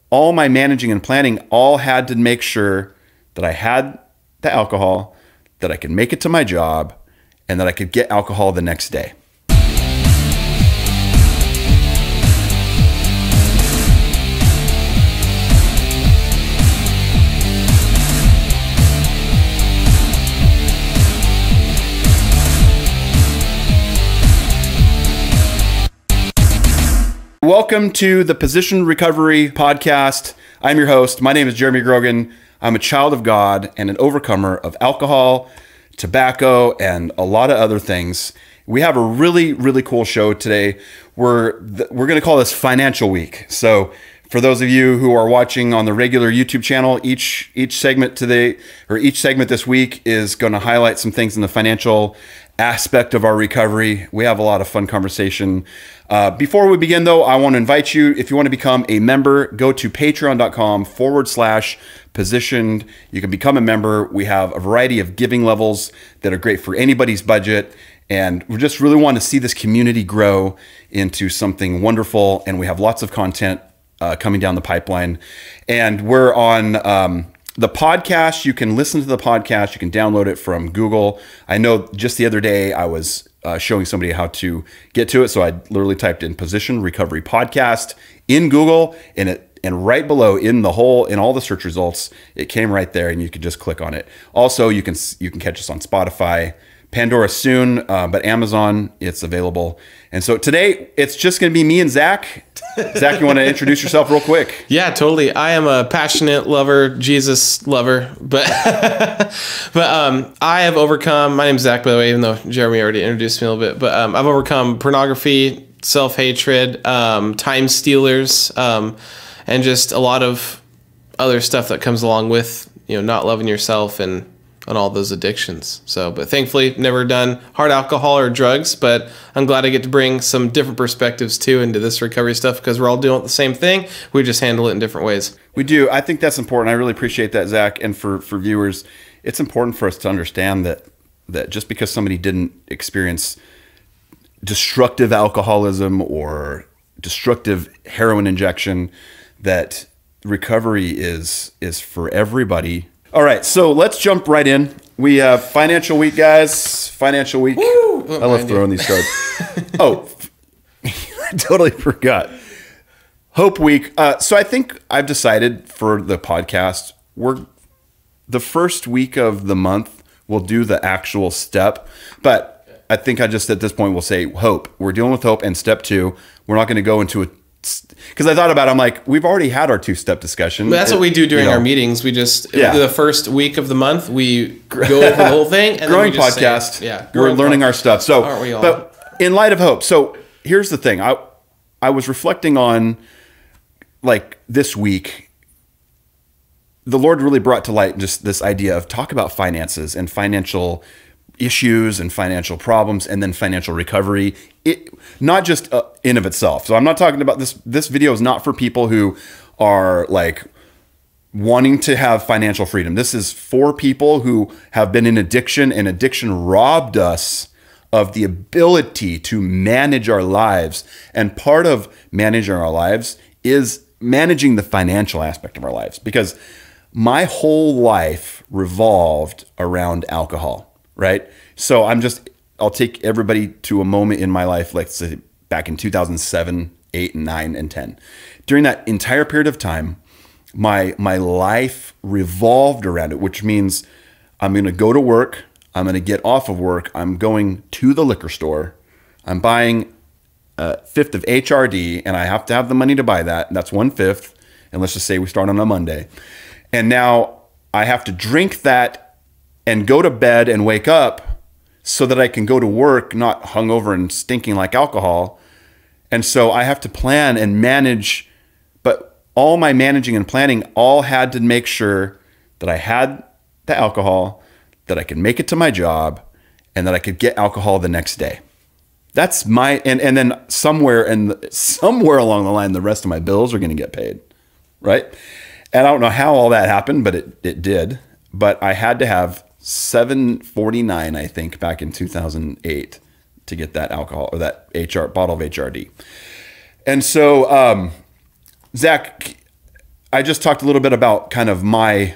all my managing and planning all had to make sure that I had the alcohol, that I could make it to my job, and that I could get alcohol the next day. Welcome to the Position Recovery Podcast. I'm your host. My name is Jeremy Grogan. I'm a child of God and an overcomer of alcohol, tobacco, and a lot of other things. We have a really, really cool show today. We're going to call this Financial Week. So for those of you who are watching on the regular YouTube channel, each segment today, or each segment this week, is going to highlight some things in the financial aspect of our recovery. We have a lot of fun conversation. Before we begin though, I want to invite you, if you want to become a member, go to patreon.com/positioned. You can become a member. We have a variety of giving levels that are great for anybody's budget. And we just really want to see this community grow into something wonderful. And we have lots of content coming down the pipeline. And we're on the podcast. You can listen to the podcast. You can download it from Google. I know just the other day I was showing somebody how to get to it. So I literally typed in Position Recovery Podcast in Google, and right below in all the search results, it came right there, and you could just click on it. Also, you can catch us on Spotify, Pandora soon, but Amazon, it's available. And so today it's just going to be me and Zach. Zach, you want to introduce yourself real quick? Yeah, totally. I am a passionate lover, Jesus lover, but I have overcome. My name's Zach, by the way, even though Jeremy already introduced me a little bit. But I've overcome pornography, self-hatred, time stealers, and just a lot of other stuff that comes along with not loving yourself and all those addictions. But thankfully, never done hard alcohol or drugs, but I'm glad I get to bring some different perspectives too into this recovery stuff, because we're all doing the same thing. We just handle it in different ways. We do. I think that's important. I really appreciate that, Zach. And for viewers, it's important for us to understand that just because somebody didn't experience destructive alcoholism or destructive heroin injection, that recovery is for everybody. All right, so let's jump right in. We have Financial Week, guys. Financial Week. Woo! I love throwing these cards. Oh, I totally forgot. Hope Week. So I think I've decided for the podcast, the first week of the month, we'll do the actual step. But I think I just at this point will say hope. We're dealing with hope, and step 2, we're not going to go into a, because I thought about it, I'm like, we've already had our 2-step discussion. But that's what we do during our meetings. We just, the first week of the month, we go over the whole thing. And growing then we just podcast. We're learning our stuff. So, aren't we all? But in light of hope. So here's the thing. I was reflecting on, like, this week, the Lord really brought to light just this idea of talk about finances and financial issues and financial problems, and then financial recovery. It not just in of itself. So I'm not talking about this. This video is not for people who are like wanting to have financial freedom. This is for people who have been in addiction, and addiction robbed us of the ability to manage our lives. And part of managing our lives is managing the financial aspect of our lives, because my whole life revolved around alcohol. Right. So I'll take everybody to a moment in my life, like say back in 2007, 8, and 9, and 10. During that entire period of time, my life revolved around it, which means I'm going to go to work. I'm going to get off of work. I'm going to the liquor store. I'm buying a 1/5 of HRD, and I have to have the money to buy that. And that's 1/5. And let's just say we start on a Monday. And now I have to drink that and go to bed and wake up so that I can go to work not hungover and stinking like alcohol. And so I have to plan and manage, but all my managing and planning all had to make sure that I had the alcohol, that I could make it to my job, and that I could get alcohol the next day. That's my, and then somewhere along the line, the rest of my bills are going to get paid, right? And I don't know how all that happened, but it did. But I had to have $7.49, I think, back in 2008 to get that alcohol, or that bottle of HRD. And so, Zach, I just talked a little bit about kind of my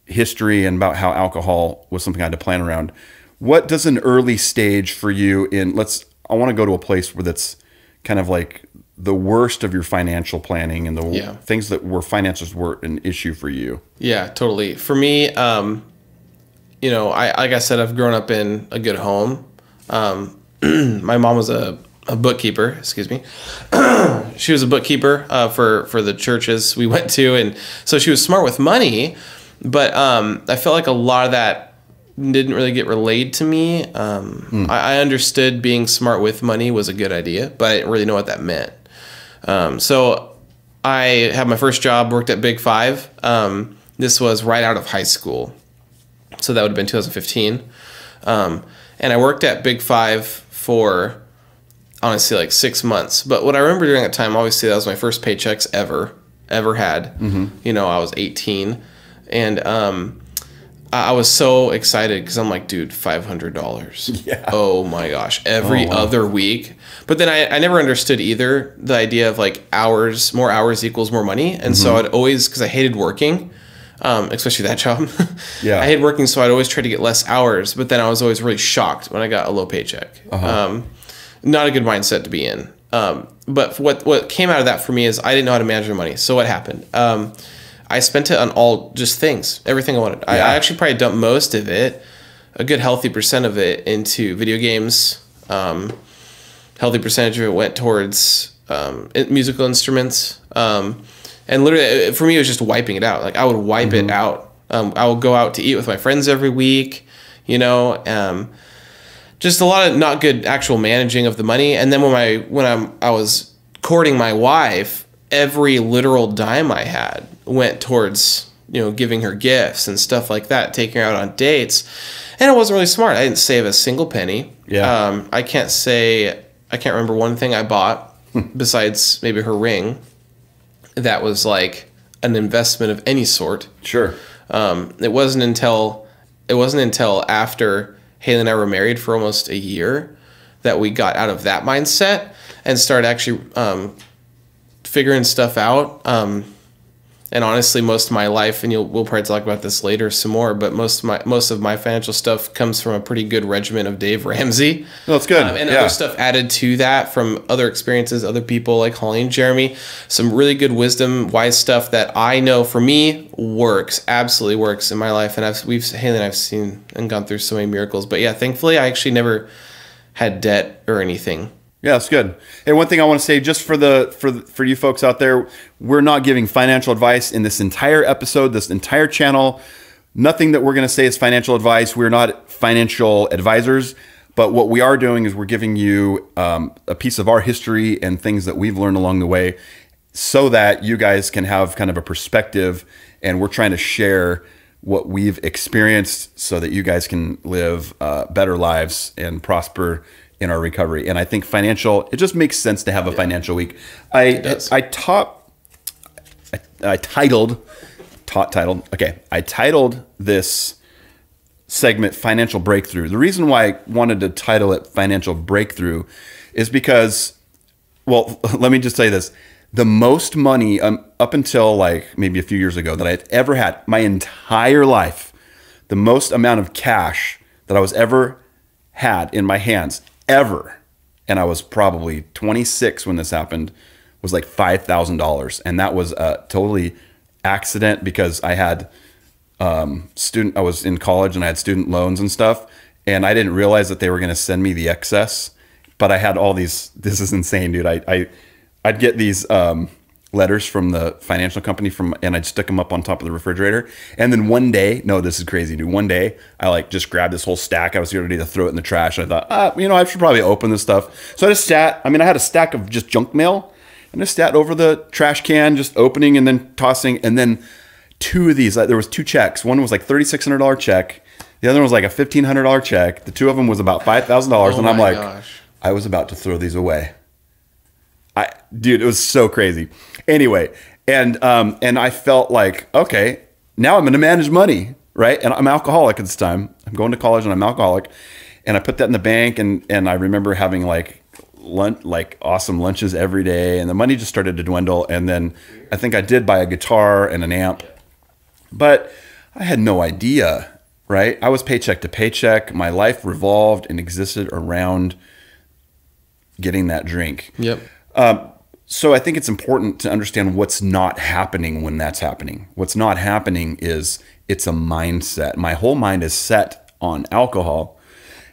history and about how alcohol was something I had to plan around. What does an early stage for you I want to go to a place where that's kind of like the worst of your financial planning and the things that were finances were an issue for you. Yeah, totally. For me, you know, like I said, I've grown up in a good home. My mom was a bookkeeper, excuse me. She was a bookkeeper for the churches we went to, and so she was smart with money, but I felt like a lot of that didn't really get relayed to me. I understood being smart with money was a good idea, but I didn't really know what that meant. So I had my first job, worked at Big Five. This was right out of high school, so that would have been 2015. And I worked at Big Five for honestly like 6 months. But what I remember during that time, obviously that was my first paychecks ever had. You know, I was 18, and I was so excited because I'm like, dude, $500. Yeah. Oh my gosh, every other week. But then I never understood either the idea of like more hours equals more money. And so I'd always, because I hated working, especially that job. I hated working, so I'd always try to get less hours. But then I was always really shocked when I got a low paycheck. Not a good mindset to be in. But what came out of that for me is I didn't know how to manage my money. So what happened? I spent it on all just things, everything I wanted. I actually probably dumped most of it, a good healthy percent of it, into video games. Healthy percentage of it went towards musical instruments. And literally, for me, it was just wiping it out. Like I would wipe it out. I would go out to eat with my friends every week, you know, just a lot of not good actual managing of the money. And then when I was courting my wife, every literal dime I had went towards, you know, giving her gifts and stuff like that, taking her out on dates. And it wasn't really smart. I didn't save a single penny. I can't remember one thing I bought besides maybe her ring that was like an investment of any sort. Sure. It wasn't until after Haley and I were married for almost a year that we got out of that mindset and started actually figuring stuff out. And honestly, most of my life, and we'll probably talk about this later some more, but most of my financial stuff comes from a pretty good regimen of Dave Ramsey. Well, that's good. And other stuff added to that from other experiences, other people like Holly and Jeremy. Some really good wisdom, wise stuff that I know for me absolutely works in my life. And Haley and I've seen and gone through so many miracles. But yeah, thankfully, I actually never had debt or anything. Yeah, that's good. And one thing I want to say, just for you folks out there, we're not giving financial advice in this entire episode, this entire channel. Nothing that we're going to say is financial advice. We're not financial advisors, but what we are doing is we're giving you a piece of our history and things that we've learned along the way, so that you guys can have kind of a perspective. And we're trying to share what we've experienced so that you guys can live better lives and prosper in our recovery. And I think it just makes sense to have a financial week. I titled this segment Financial Breakthrough. The reason why I wanted to title it Financial Breakthrough is because, well, let me just say this. The most money up until like maybe a few years ago that I've ever had, my entire life, the most amount of cash that I was ever had in my hands ever, and I was probably 26 when this happened, was like $5,000. And that was a totally accident because I had I was in college and I had student loans and stuff, and I didn't realize that they were going to send me the excess. But I had all these, this is insane, dude. I'd get these letters from the financial company and I'd stick them up on top of the refrigerator. And then one day, no, this is crazy, dude. One day I like just grabbed this whole stack. I was ready to throw it in the trash. I thought, I should probably open this stuff. So I had a stack of just junk mail, and I sat over the trash can, just opening and then tossing. And then two of these, there was two checks. One was like $3,600 check. The other one was like a $1,500 check. The two of them was about $5,000. And I'm like, gosh. I was about to throw these away. Dude, it was so crazy. Anyway, and I felt like, okay, now I'm going to manage money, right? And I'm alcoholic at this time. I'm going to college and I'm alcoholic. And I put that in the bank, and I remember having like like awesome lunches every day, and the money just started to dwindle. And then I think I did buy a guitar and an amp, but I had no idea, right? I was paycheck to paycheck. My life revolved and existed around getting that drink. Yep. So I think it's important to understand what's not happening when that's happening. What's not happening is it's a mindset. My whole mind is set on alcohol,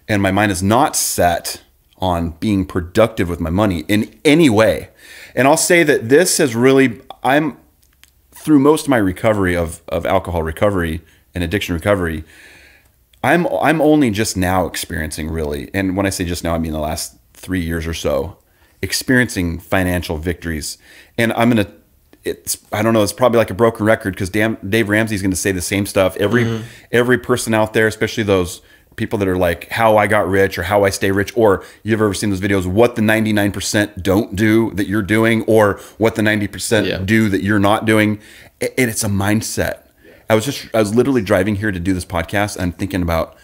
and my mind is not set on being productive with my money in any way. And I'll say that this has really, I'm through most of my recovery of alcohol recovery and addiction recovery, I'm only just now experiencing really, and when I say just now, I mean the last 3 years or so, experiencing financial victories. And I don't know, it's probably like a broken record, because Dave Ramsey's going to say the same stuff. Every person out there, especially those people that are like, how I got rich or how I stay rich, or you've ever seen those videos, what the 99% don't do that you're doing, or what the 90% do that you're not doing. And it's a mindset. I was literally driving here to do this podcast, and I'm thinking about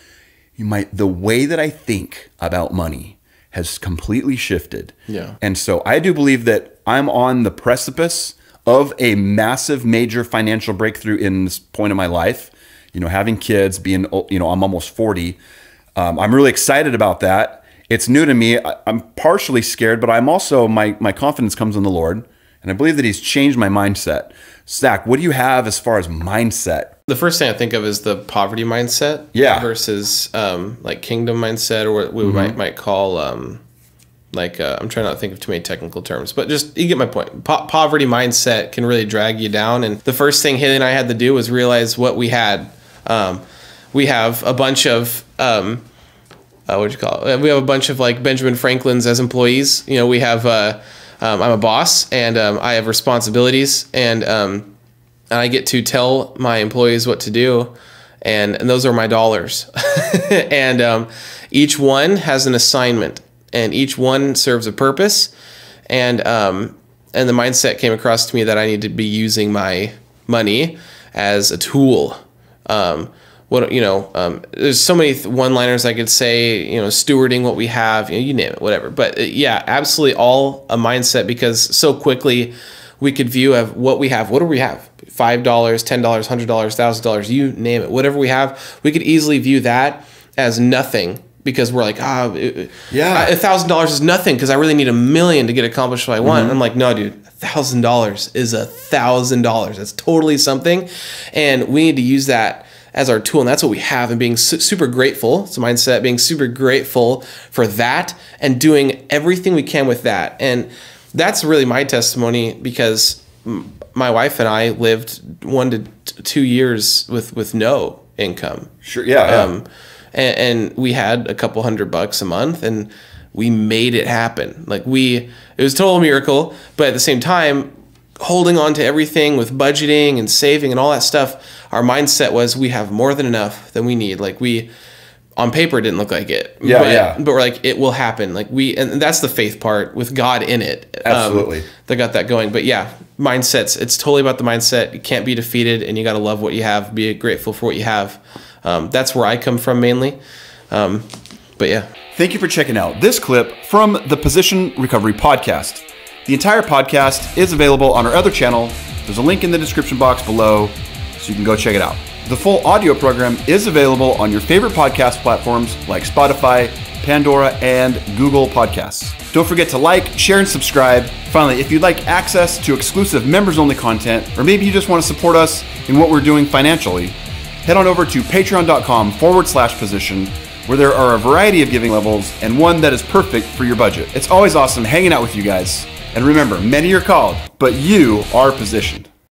the way that I think about money has completely shifted. Yeah. And so I do believe that I'm on the precipice of a massive, major financial breakthrough in this point of my life. You know, having kids, being, you know, I'm almost 40. I'm really excited about that. It's new to me. I'm partially scared, but I'm also, my confidence comes in the Lord. And I believe that He's changed my mindset. Zach, what do you have as far as mindset? The first thing I think of is the poverty mindset, versus like kingdom mindset, or what we might call I'm trying not to think of too many technical terms, but just you get my point. Poverty mindset can really drag you down. And the first thing Haley and I had to do was realize what we had. We have a bunch of we have a bunch of like Benjamin Franklin's as employees. You know, we have I'm a boss, and I have responsibilities, and I get to tell my employees what to do, and those are my dollars. And each one has an assignment, and each one serves a purpose. And the mindset came across to me that I need to be using my money as a tool. There's so many one-liners I could say, you know, stewarding what we have, you know, you name it, whatever. But yeah, absolutely all a mindset, because so quickly we could view of what we have. What do we have? $5, $10, $100, $1,000, you name it. Whatever we have, we could easily view that as nothing, because we're like, $1,000 is nothing, because I really need $1 million to get accomplished what I want. And I'm like, no, dude, $1,000 is $1,000. That's totally something, and we need to use that as our tool, and that's what we have. And being super grateful, it's a mindset, being super grateful for that, and doing everything we can with that. And that's really my testimony, because my wife and I lived 1 to 2 years with no income. Sure, yeah. And we had a couple $100 a month, and we made it happen. Like it was a total miracle, but at the same time, holding on to everything with budgeting and saving and all that stuff, our mindset was we have more than enough than we need. Like on paper, it didn't look like it. But we're like, it will happen. Like and that's the faith part with God in it. Absolutely. That got that going. But yeah, mindsets, it's totally about the mindset. You can't be defeated, and you got to love what you have, be grateful for what you have. That's where I come from mainly. But yeah. Thank you for checking out this clip from the Position Recovery Podcast. The entire podcast is available on our other channel. There's a link in the description box below, so you can go check it out. The full audio program is available on your favorite podcast platforms like Spotify, Pandora, and Google Podcasts. Don't forget to like, share, and subscribe. Finally, if you'd like access to exclusive members-only content, or maybe you just want to support us in what we're doing financially, head on over to patreon.com/position, where there are a variety of giving levels and one that is perfect for your budget. It's always awesome hanging out with you guys. And remember, many are called, but you are positioned.